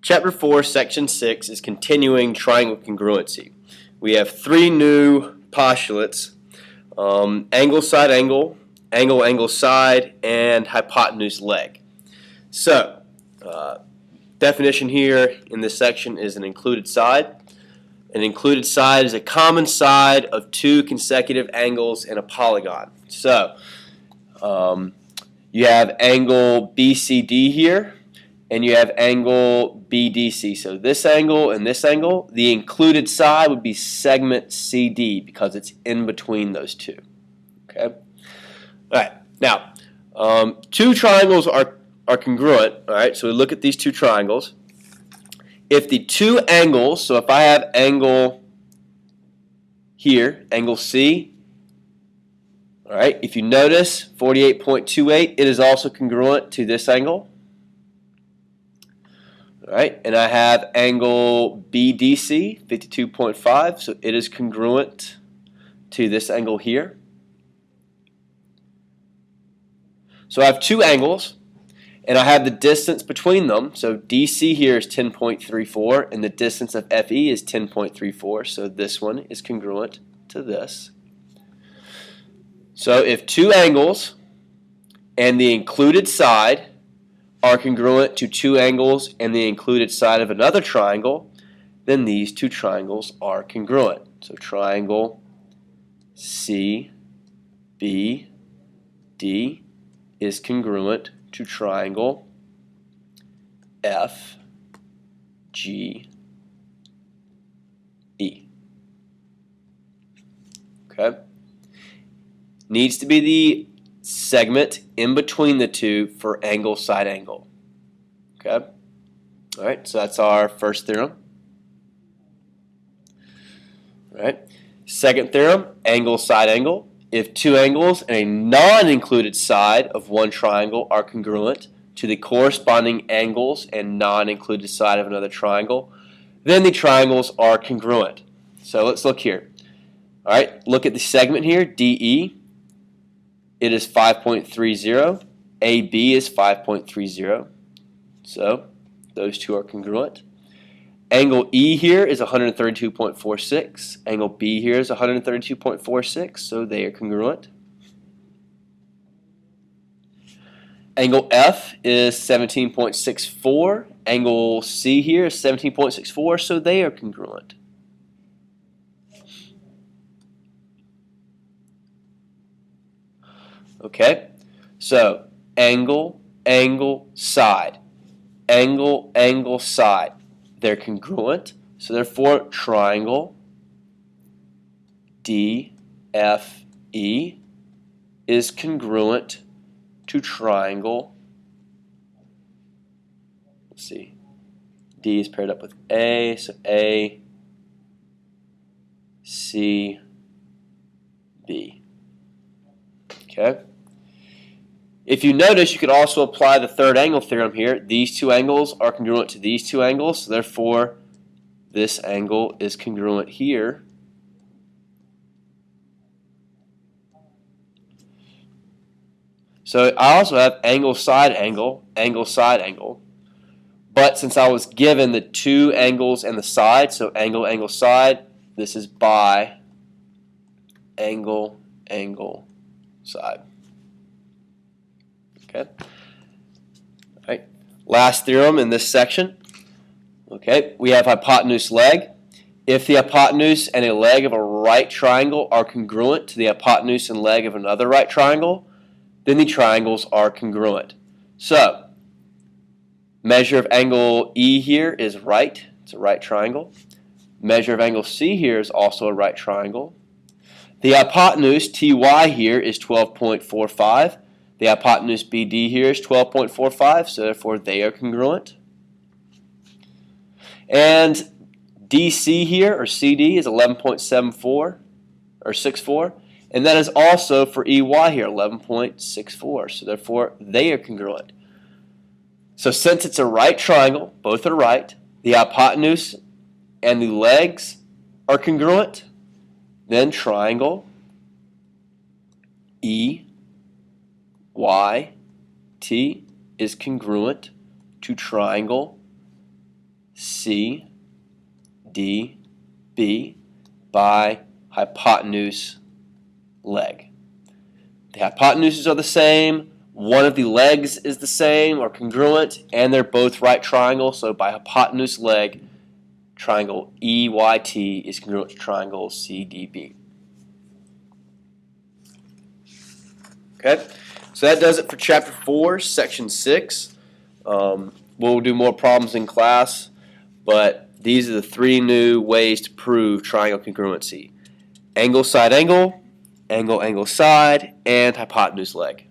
Chapter 4, Section 6 is continuing triangle congruency. We have three new postulates, angle, side, angle, angle, angle, side, and hypotenuse, leg. So, definition here in this section is an included side. An included side is a common side of two consecutive angles in a polygon. So, you have angle BCD here, and you have angle BDC. So this angle and this angle, the included side would be segment CD because it's in between those two. Okay. All right. Now, two triangles are congruent. All right. So we look at these two triangles. If the two angles, so if I have angle here, angle C. All right. If you notice 48.28, it is also congruent to this angle. All right, and I have angle BDC, 52.5, so it is congruent to this angle here. So I have two angles, and I have the distance between them. So DC here is 10.34, and the distance of FE is 10.34, so this one is congruent to this. So if two angles and the included side are congruent to two angles and the included side of another triangle, then these two triangles are congruent. So triangle CBD is congruent to triangle FGE. Okay? Needs to be the segment in between the two for angle, side, angle. Okay? All right, so that's our first theorem. All right. Second theorem, angle, side, angle. If two angles and a non-included side of one triangle are congruent to the corresponding angles and non-included side of another triangle, then the triangles are congruent. So let's look here. All right, look at the segment here, DE. It is 5.30. AB is 5.30. So those two are congruent. Angle E here is 132.46. Angle B here is 132.46. So they are congruent. Angle F is 17.64. Angle C here is 17.64. So they are congruent. Okay, so angle, angle, side, angle, angle, side. They're congruent, so therefore triangle DFE is congruent to triangle, let's see, D is paired up with A, so A, C, B. Okay. If you notice, you could also apply the third angle theorem here. These two angles are congruent to these two angles, so therefore this angle is congruent here. So I also have angle, side, angle, angle, side, angle. But since I was given the two angles and the side, so angle, angle, side, this is by angle, angle, side. Okay. All right. Last theorem in this section. Okay, we have hypotenuse, leg. If the hypotenuse and a leg of a right triangle are congruent to the hypotenuse and leg of another right triangle, then the triangles are congruent. So, measure of angle E here is right. It's a right triangle. Measure of angle C here is also a right triangle. The hypotenuse, TY here, is 12.45. The hypotenuse BD here is 12.45, so therefore they are congruent. And DC here, or CD, is 11.74, or 64. And that is also for EY here, 11.64, so therefore they are congruent. So since it's a right triangle, both are right, the hypotenuse and the legs are congruent, then triangle EYT is congruent to triangle C, D, B by hypotenuse leg. The hypotenuses are the same, one of the legs is the same or congruent, and they're both right triangles, so by hypotenuse leg, triangle EYT is congruent to triangle CDB. Okay, so that does it for Chapter 4, Section 6. We'll do more problems in class, but these are the 3 new ways to prove triangle congruency. Angle, side, angle, angle, angle, side, and hypotenuse leg.